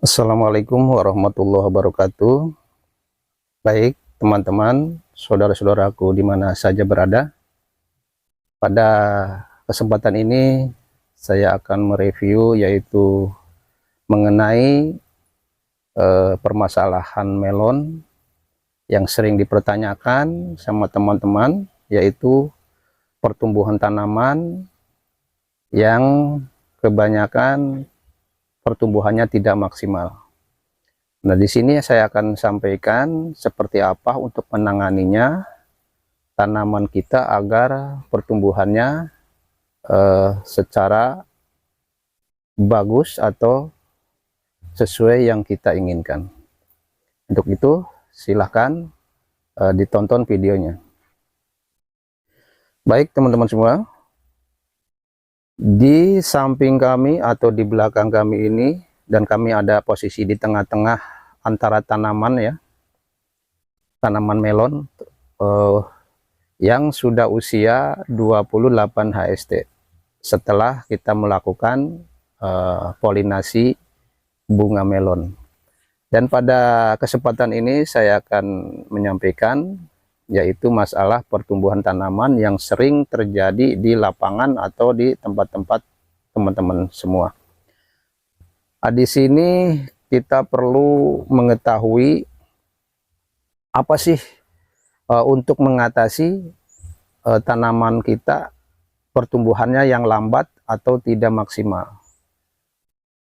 Assalamualaikum warahmatullahi wabarakatuh. Baik, teman-teman, saudara-saudaraku di mana saja berada. Pada kesempatan ini saya akan mereview yaitu mengenai permasalahan melon yang sering dipertanyakan sama teman-teman, yaitu pertumbuhan tanaman yang kebanyakan pertumbuhannya tidak maksimal. Nah, di sini saya akan sampaikan seperti apa untuk menanganinya tanaman kita agar pertumbuhannya secara bagus atau sesuai yang kita inginkan. Untuk itu, silahkan ditonton videonya. Baik, teman-teman semua, di samping kami atau di belakang kami ini, dan kami ada posisi di tengah-tengah antara tanaman ya, tanaman melon yang sudah usia 28 HST setelah kita melakukan polinasi bunga melon. Dan pada kesempatan ini saya akan menyampaikan yaitu masalah pertumbuhan tanaman yang sering terjadi di lapangan atau di tempat-tempat teman-teman semua. Di sini kita perlu mengetahui apa sih untuk mengatasi tanaman kita pertumbuhannya yang lambat atau tidak maksimal.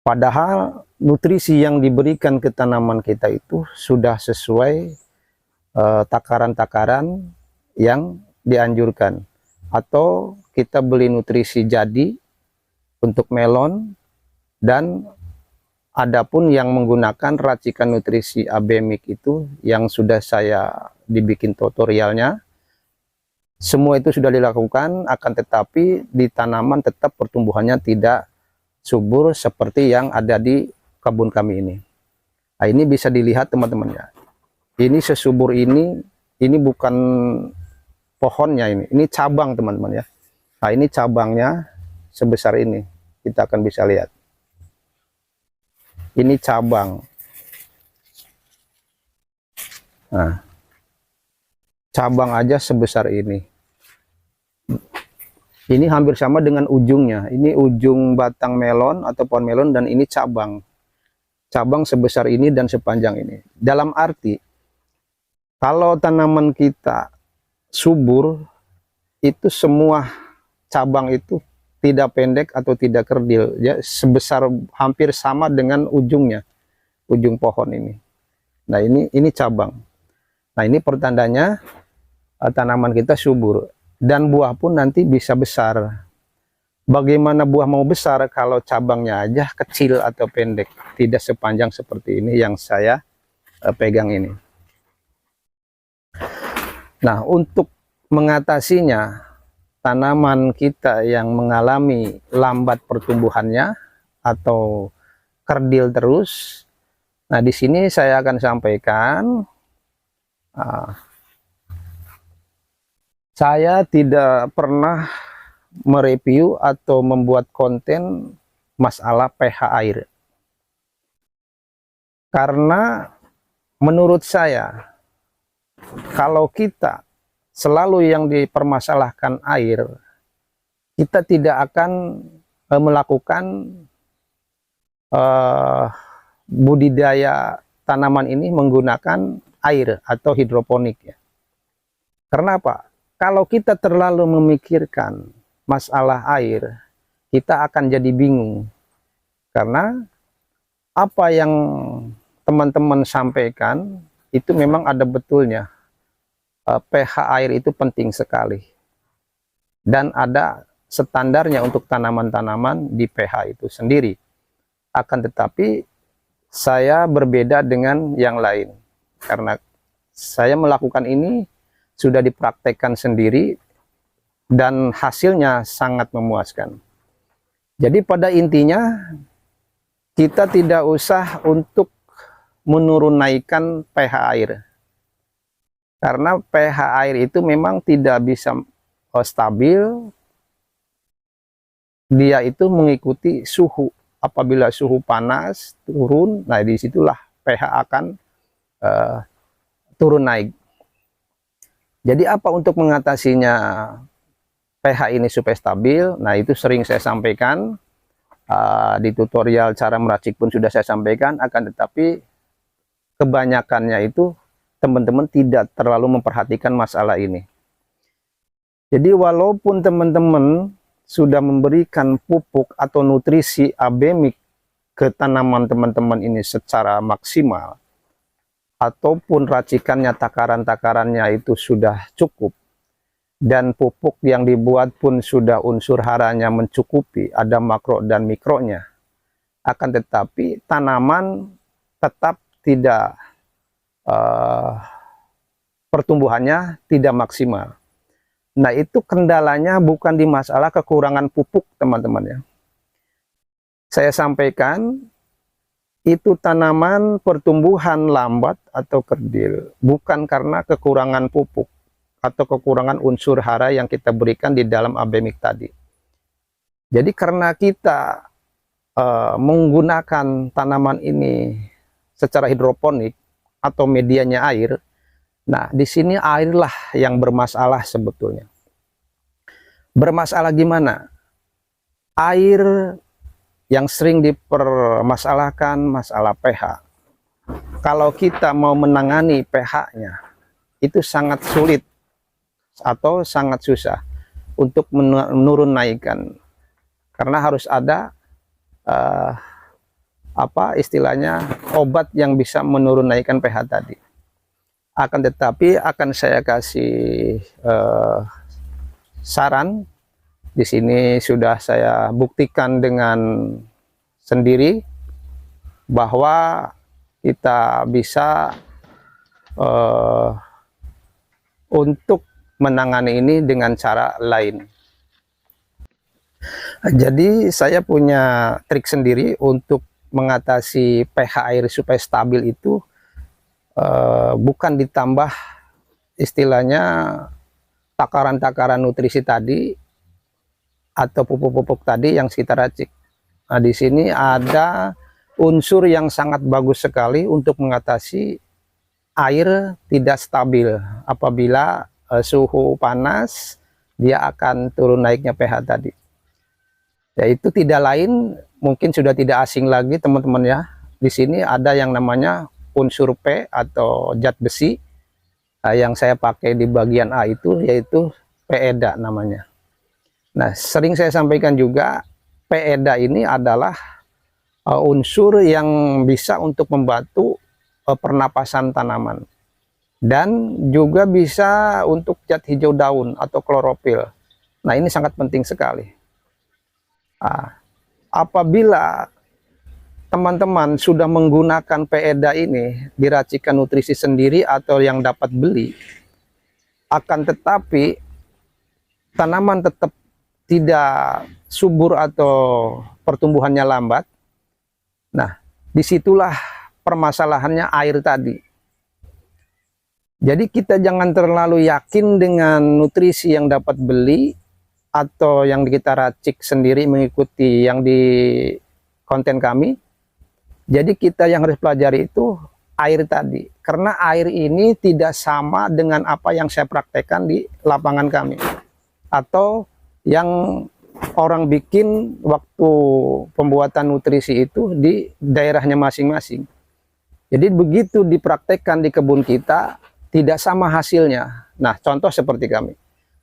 Padahal nutrisi yang diberikan ke tanaman kita itu sudah sesuai takaran-takaran yang dianjurkan. Atau kita beli nutrisi jadi untuk melon, dan adapun yang menggunakan racikan nutrisi abemik itu yang sudah saya dibikin tutorialnya, semua itu sudah dilakukan, akan tetapi di tanaman tetap pertumbuhannya tidak subur seperti yang ada di kebun kami ini. Nah, ini bisa dilihat teman-teman ya. Ini sesubur ini bukan pohonnya, ini cabang teman-teman ya. Nah, ini cabangnya sebesar ini, kita akan bisa lihat. Ini cabang. Nah, cabang aja sebesar ini. Ini hampir sama dengan ujungnya. Ini ujung batang melon atau pohon melon, dan ini cabang. Cabang sebesar ini dan sepanjang ini. Dalam arti, kalau tanaman kita subur, itu semua cabang itu tidak pendek atau tidak kerdil, ya, sebesar hampir sama dengan ujungnya, ujung pohon ini. Nah, ini cabang. Nah, ini pertandanya tanaman kita subur, dan buah pun nanti bisa besar. Bagaimana buah mau besar kalau cabangnya aja kecil atau pendek, tidak sepanjang seperti ini yang saya pegang ini. Nah, untuk mengatasinya, tanaman kita yang mengalami lambat pertumbuhannya atau kerdil terus, nah di sini saya akan sampaikan, saya tidak pernah mereview atau membuat konten masalah pH air, karena menurut saya kalau kita selalu yang dipermasalahkan air, kita tidak akan melakukan budidaya tanaman ini menggunakan air atau hidroponik ya. Karena apa? Kalau kita terlalu memikirkan masalah air, kita akan jadi bingung. Karena apa yang teman-teman sampaikan itu memang ada betulnya. pH air itu penting sekali, dan ada standarnya untuk tanaman-tanaman di pH itu sendiri. Akan tetapi saya berbeda dengan yang lain, karena saya melakukan ini sudah dipraktekkan sendiri dan hasilnya sangat memuaskan. Jadi pada intinya kita tidak usah untuk menurunkan pH air, karena pH air itu memang tidak bisa stabil, dia itu mengikuti suhu. apabila suhu panas turun, nah disitulah pH akan turun naik. Jadi apa untuk mengatasinya pH ini supaya stabil? Nah itu sering saya sampaikan, di tutorial cara meracik pun sudah saya sampaikan, akan tetapi kebanyakannya itu teman-teman tidak terlalu memperhatikan masalah ini. Jadi walaupun teman-teman sudah memberikan pupuk atau nutrisi abemik ke tanaman teman-teman ini secara maksimal, ataupun racikannya, takaran-takarannya itu sudah cukup, dan pupuk yang dibuat pun sudah unsur haranya mencukupi, ada makro dan mikronya, akan tetapi tanaman tetap tidak pertumbuhannya tidak maksimal. Nah itu kendalanya bukan di masalah kekurangan pupuk teman-teman ya. Saya sampaikan itu tanaman pertumbuhan lambat atau kerdil bukan karena kekurangan pupuk atau kekurangan unsur hara yang kita berikan di dalam abemik tadi. Jadi karena kita menggunakan tanaman ini secara hidroponik atau medianya air, nah di sini airlah yang bermasalah sebetulnya. Bermasalah gimana? Air yang sering dipermasalahkan masalah pH. Kalau kita mau menangani pH-nya, itu sangat sulit atau sangat susah untuk menurun naikkan, karena harus ada apa istilahnya obat yang bisa menurun naikkan pH tadi. Akan tetapi akan saya kasih saran. Di sini sudah saya buktikan dengan sendiri bahwa kita bisa untuk menangani ini dengan cara lain. Jadi saya punya trik sendiri untuk mengatasi pH air supaya stabil itu, bukan ditambah istilahnya takaran-takaran nutrisi tadi atau pupuk-pupuk tadi yang kita racik. Nah di sini ada unsur yang sangat bagus sekali untuk mengatasi air tidak stabil. Apabila suhu panas, dia akan turun naiknya pH tadi. Yaitu tidak lain, mungkin sudah tidak asing lagi teman-teman ya. Di sini ada yang namanya unsur P atau zat besi, yang saya pakai di bagian A itu yaitu PEDA namanya. Nah sering saya sampaikan juga, PEDA ini adalah unsur yang bisa untuk membantu pernapasan tanaman, dan juga bisa untuk zat hijau daun atau klorofil. Nah ini sangat penting sekali. Apabila teman-teman sudah menggunakan PEDA ini, diracikan nutrisi sendiri atau yang dapat beli, akan tetapi tanaman tetap tidak subur atau pertumbuhannya lambat, nah disitulah permasalahannya air tadi. Jadi kita jangan terlalu yakin dengan nutrisi yang dapat beli atau yang kita racik sendiri mengikuti yang di konten kami. Jadi kita yang harus pelajari itu air tadi, karena air ini tidak sama dengan apa yang saya praktekkan di lapangan kami atau yang orang bikin waktu pembuatan nutrisi itu di daerahnya masing-masing. Jadi begitu dipraktekkan di kebun kita tidak sama hasilnya. Nah contoh seperti kami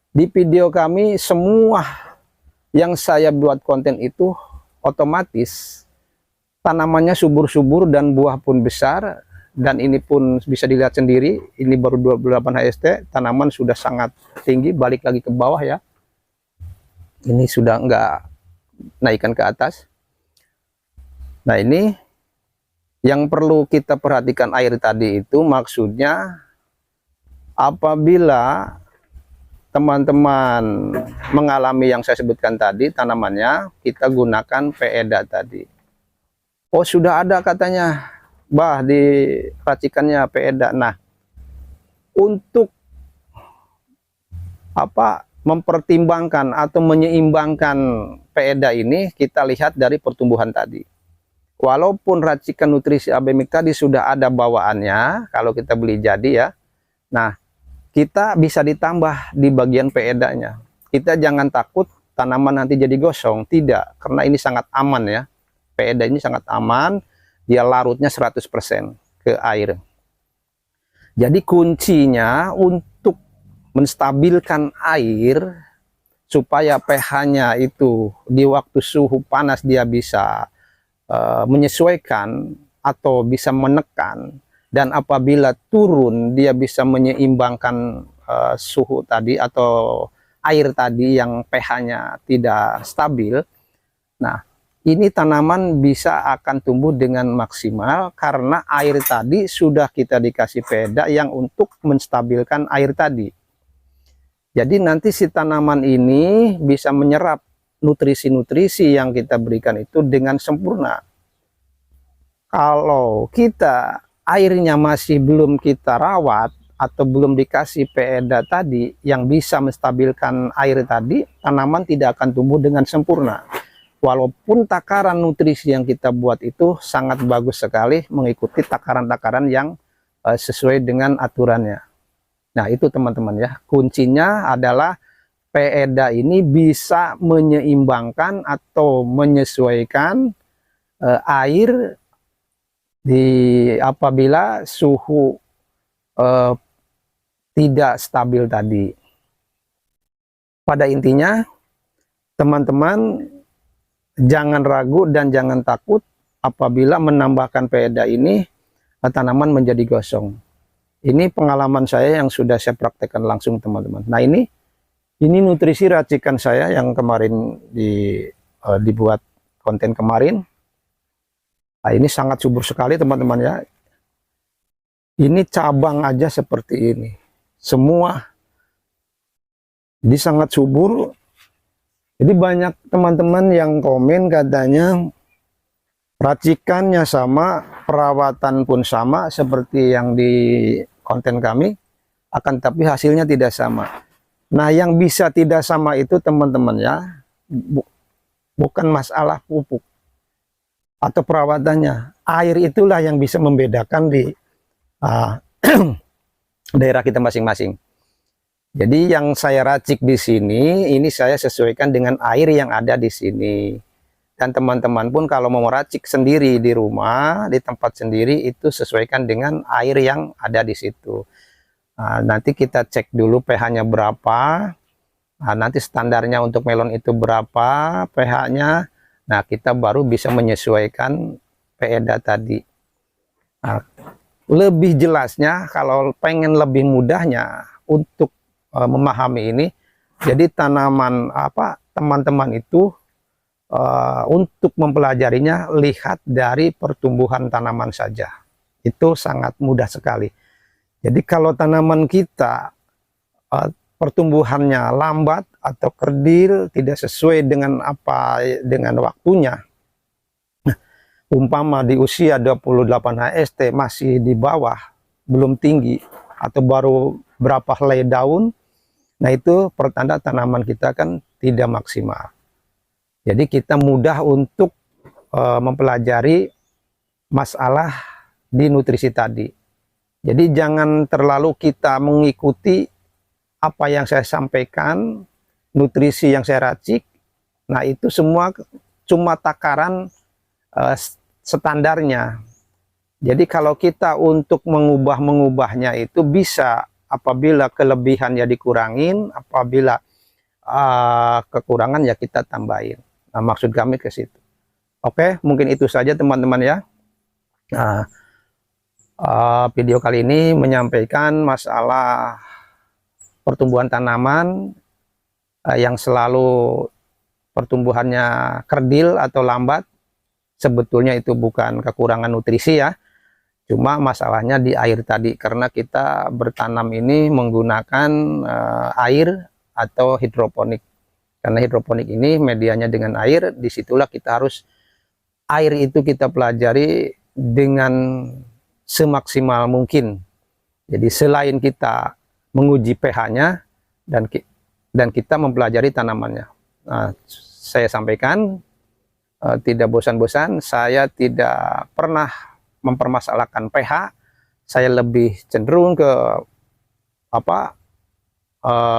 di video kami, semua yang saya buat konten itu otomatis tanamannya subur-subur dan buah pun besar. Dan ini pun bisa dilihat sendiri, ini baru 28 HST, tanaman sudah sangat tinggi, balik lagi ke bawah ya. Ini sudah enggak naikkan ke atas. Nah ini yang perlu kita perhatikan air tadi itu maksudnya apabila teman-teman mengalami yang saya sebutkan tadi, tanamannya kita gunakan PEDA tadi. Oh sudah ada katanya, bah di racikannya PEDA. Nah untuk apa mempertimbangkan atau menyeimbangkan PEDA ini, kita lihat dari pertumbuhan tadi. walaupun racikan nutrisi Abemik tadi sudah ada bawaannya, kalau kita beli jadi ya, nah kita bisa ditambah di bagian PEDA-nya. Kita jangan takut tanaman nanti jadi gosong, tidak, karena ini sangat aman ya. PEDA ini sangat aman, dia larutnya 100% ke air. Jadi kuncinya untuk menstabilkan air supaya pH-nya itu di waktu suhu panas dia bisa menyesuaikan atau bisa menekan, dan apabila turun dia bisa menyeimbangkan suhu tadi atau air tadi yang pH-nya tidak stabil. Nah, ini tanaman bisa akan tumbuh dengan maksimal karena air tadi sudah kita dikasih PEDA yang untuk menstabilkan air tadi. Jadi nanti si tanaman ini bisa menyerap nutrisi-nutrisi yang kita berikan itu dengan sempurna. Kalau kita airnya masih belum kita rawat atau belum dikasih PEDA tadi yang bisa menstabilkan air tadi, tanaman tidak akan tumbuh dengan sempurna. Walaupun takaran nutrisi yang kita buat itu sangat bagus sekali mengikuti takaran-takaran yang sesuai dengan aturannya. Nah itu teman-teman ya, kuncinya adalah PEDA ini bisa menyeimbangkan atau menyesuaikan air apabila suhu tidak stabil tadi. Pada intinya teman-teman jangan ragu dan jangan takut apabila menambahkan PEDA ini tanaman menjadi gosong. Ini pengalaman saya yang sudah saya praktekkan langsung teman-teman. Nah ini nutrisi racikan saya yang kemarin dibuat konten kemarin. Nah ini sangat subur sekali teman-teman ya. Ini cabang aja seperti ini. Semua. Jadi sangat subur. Jadi banyak teman-teman yang komen katanya racikannya sama, perawatan pun sama seperti yang di konten kami, akan tapi hasilnya tidak sama. Nah yang bisa tidak sama itu teman-teman ya, bukan masalah pupuk atau perawatannya, air itulah yang bisa membedakan di daerah kita masing-masing. Jadi yang saya racik di sini, ini saya sesuaikan dengan air yang ada di sini. Dan teman-teman pun kalau mau meracik sendiri di rumah, di tempat sendiri, itu sesuaikan dengan air yang ada di situ. Nah, nanti kita cek dulu pH-nya berapa. Nah, nanti standarnya untuk melon itu berapa pH-nya. Nah, kita baru bisa menyesuaikan PEDA tadi. Nah, lebih jelasnya, kalau pengen lebih mudahnya untuk memahami ini, jadi tanaman teman-teman itu untuk mempelajarinya lihat dari pertumbuhan tanaman saja, itu sangat mudah sekali. Jadi kalau tanaman kita pertumbuhannya lambat atau kerdil, tidak sesuai dengan waktunya, umpama di usia 28 HST masih di bawah, belum tinggi atau baru berapa helai daun, nah itu pertanda tanaman kita kan tidak maksimal. Jadi kita mudah untuk mempelajari masalah di nutrisi tadi. Jadi jangan terlalu kita mengikuti apa yang saya sampaikan, nutrisi yang saya racik. Nah itu semua cuma takaran standarnya. Jadi kalau kita untuk mengubahnya itu bisa apabila kelebihannya dikurangin, apabila kekurangan ya kita tambahin. Nah, maksud kami ke situ. Oke, mungkin itu saja teman-teman ya. Nah, video kali ini menyampaikan masalah pertumbuhan tanaman yang selalu pertumbuhannya kerdil atau lambat. Sebetulnya itu bukan kekurangan nutrisi ya, cuma masalahnya di air tadi, karena kita bertanam ini menggunakan air atau hidroponik. Karena hidroponik ini medianya dengan air, disitulah kita harus air itu kita pelajari dengan semaksimal mungkin. Jadi selain kita menguji pH-nya dan kita mempelajari tanamannya. Nah, saya sampaikan tidak bosan-bosan. Saya tidak pernah mempermasalahkan pH. Saya lebih cenderung ke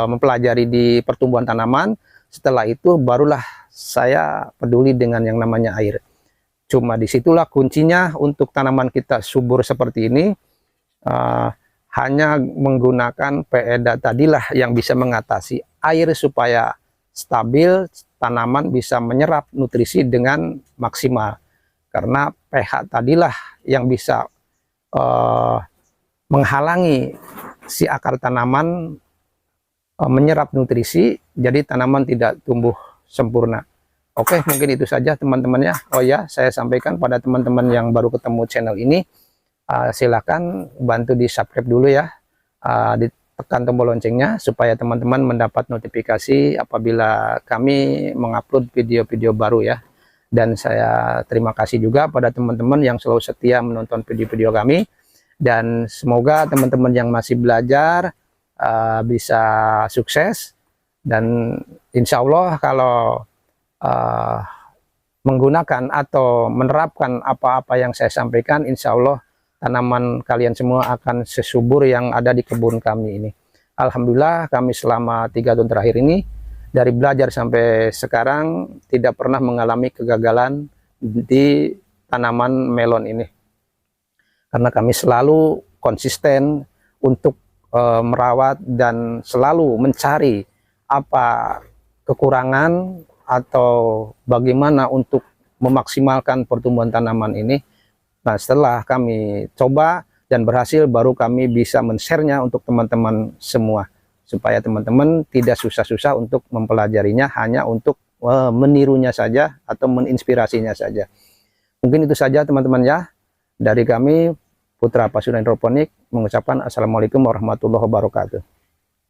mempelajari di pertumbuhan tanaman. Setelah itu barulah saya peduli dengan yang namanya air. Cuma disitulah kuncinya untuk tanaman kita subur seperti ini. Hanya menggunakan PEDA tadilah yang bisa mengatasi air supaya stabil, tanaman bisa menyerap nutrisi dengan maksimal. Karena pH tadilah yang bisa menghalangi si akar tanaman menyerap nutrisi, jadi tanaman tidak tumbuh sempurna. Oke, mungkin itu saja teman-teman ya. Oh ya, saya sampaikan pada teman-teman yang baru ketemu channel ini, silakan bantu di subscribe dulu ya, ditekan tombol loncengnya supaya teman-teman mendapat notifikasi apabila kami mengupload video-video baru ya. Dan saya terima kasih juga pada teman-teman yang selalu setia menonton video-video kami, dan semoga teman-teman yang masih belajar bisa sukses, dan insya Allah kalau menggunakan atau menerapkan apa-apa yang saya sampaikan, insya Allah tanaman kalian semua akan sesubur yang ada di kebun kami ini. Alhamdulillah kami selama 3 tahun terakhir ini, dari belajar sampai sekarang tidak pernah mengalami kegagalan di tanaman melon ini. Karena kami selalu konsisten untuk merawat dan selalu mencari apa kekurangan atau bagaimana untuk memaksimalkan pertumbuhan tanaman ini. Nah, setelah kami coba dan berhasil, baru kami bisa men-share-nya untuk teman-teman semua, supaya teman-teman tidak susah-susah untuk mempelajarinya, hanya untuk menirunya saja atau menginspirasinya saja. Mungkin itu saja teman-teman ya, dari kami Putra Pasuruan Hidroponik mengucapkan Assalamualaikum warahmatullahi wabarakatuh.